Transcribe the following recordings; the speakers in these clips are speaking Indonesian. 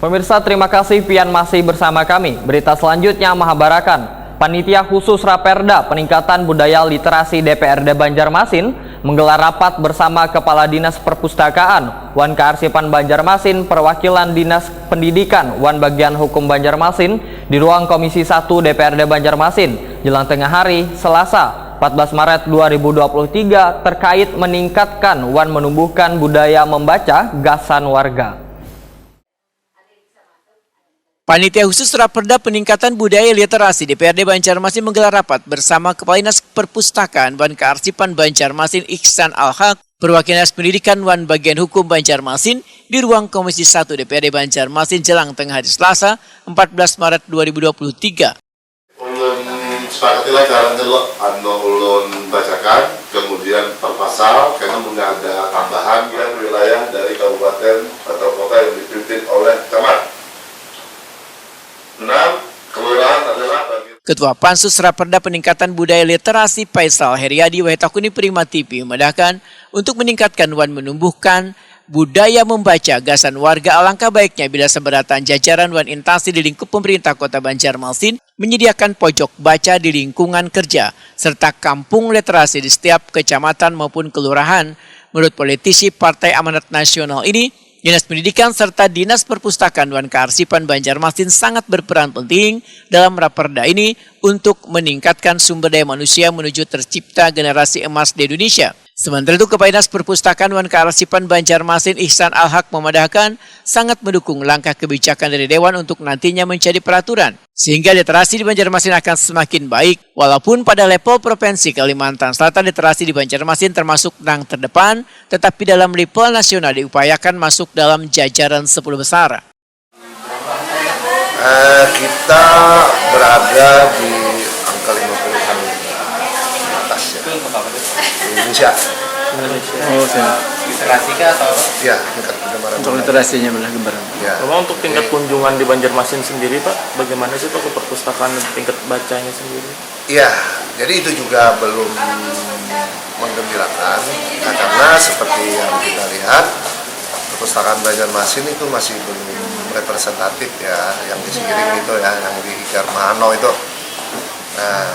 Pemirsa, terima kasih pian masih bersama kami. Berita selanjutnya Mahabarakan. Panitia khusus Raperda Peningkatan Budaya Literasi DPRD Banjarmasin menggelar rapat bersama Kepala Dinas Perpustakaan, Wan Kearsipan Banjarmasin, Perwakilan Dinas Pendidikan, Wan Bagian Hukum Banjarmasin di ruang Komisi 1 DPRD Banjarmasin jelang tengah hari Selasa 14 Maret 2023 terkait meningkatkan Wan menumbuhkan budaya membaca gasan warga. Panitia khusus Raperda Peningkatan Budaya Literasi DPRD Banjarmasin menggelar rapat bersama Kepala Dinas Perpustakaan Wan Kearsipan Banjarmasin Ihsan Al-Haq, Perwakilan Dinas Pendidikan Wan Bagian Hukum Banjarmasin di ruang Komisi 1 DPRD Banjarmasin jelang tengah hari Selasa 14 Maret 2023. Ulun sepakatilah cara nyelok ulun bacakan, kemudian per pasal karena punya ada tambahan yang wilayah dari kabupaten atau kota yang dipimpin oleh camat. 6. Kelurahan adalah Ketua Pansus Raperda Peningkatan Budaya Literasi Faisal Heriadi Wahitakuni Prima TV memandangkan untuk meningkatkan Wan menumbuhkan budaya membaca gasan warga, alangkah baiknya bila seberatan jajaran Wan instansi di lingkup pemerintah Kota Banjarmasin menyediakan pojok baca di lingkungan kerja serta kampung literasi di setiap kecamatan maupun kelurahan. Menurut politisi Partai Amanat Nasional ini, Dinas Pendidikan serta Dinas Perpustakaan Wan Kearsipan Banjarmasin sangat berperan penting dalam Raperda ini untuk meningkatkan sumber daya manusia menuju tercipta generasi emas di Indonesia. Sementara itu, Kepala Dinas Perpustakaan Wan Kearsipan Banjarmasin Ihsan Al-Haq memadahkan sangat mendukung langkah kebijakan dari Dewan untuk nantinya menjadi peraturan, sehingga literasi di Banjarmasin akan semakin baik. Walaupun pada level Provinsi Kalimantan Selatan literasi di Banjarmasin termasuk yang terdepan, tetapi dalam level nasional diupayakan masuk dalam jajaran 10 besar. Kita berada di angka 50-an atas ya. Indonesia. Oh, literasi kah atau? Ya, tingkat pengembaraan. Untuk literasinya benar gambaran. Ya. Memang untuk tingkat kunjungan di Banjarmasin sendiri, Pak, bagaimana sih Pak ke perpustakaan tingkat bacanya sendiri? Iya, jadi itu juga belum menggembirakan, karena seperti yang kita lihat perpustakaan Banjarmasin itu masih belum representatif ya, yang di Sigiring itu ya, yang di Hikarmano itu. Nah,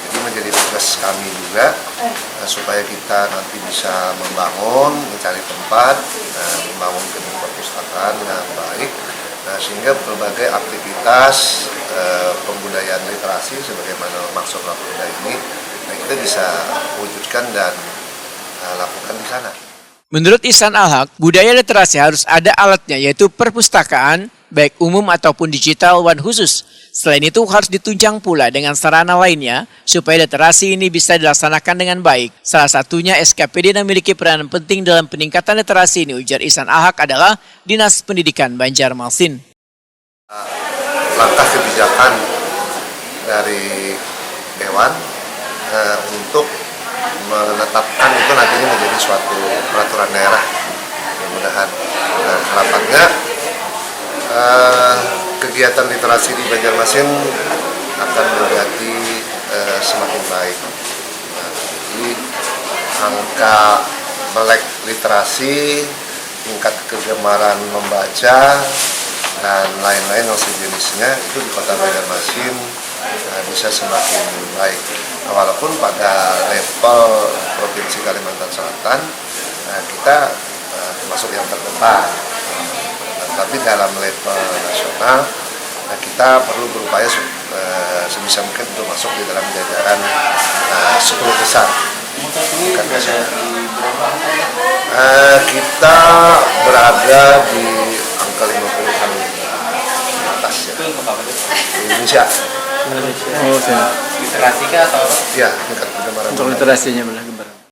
jadi menjadi tugas kami juga supaya kita nanti bisa membangun, mencari tempat, membangun gedung perpustakaan yang baik, sehingga berbagai aktivitas pembudayaan literasi sebagaimana maksud Raperda ini, kita bisa wujudkan dan lakukan di sana. Menurut Ihsan Al-Haq, budaya literasi harus ada alatnya, yaitu perpustakaan, baik umum ataupun digital Wan khusus. Selain itu harus ditunjang pula dengan sarana lainnya supaya literasi ini bisa dilaksanakan dengan baik. Salah satunya SKPD yang memiliki peranan penting dalam peningkatan literasi ini, ujar Ihsan Al-Haq, adalah Dinas Pendidikan Banjarmasin. Langkah kebijakan dari Dewan untuk menetapkan itu nantinya menjadi suatu peraturan daerah, mudah-mudahan. Harapannya kegiatan literasi di Banjarmasin akan menjadi semakin baik. Jadi angka melek literasi, tingkat kegemaran membaca dan lain-lain yang sejenisnya itu di Kota Banjarmasin bisa semakin baik. Walaupun pada level Provinsi Kalimantan Selatan kita termasuk yang terdepan, tapi dalam level nasional kita perlu berupaya sebisa mungkin untuk masuk di dalam jajaran 10 besar. Kita berada di angka 50-an atas ya. Indonesia. Oh, literasi kah atau? Ya, tingkat pengembaraan. untuk literasinya benar gambaran.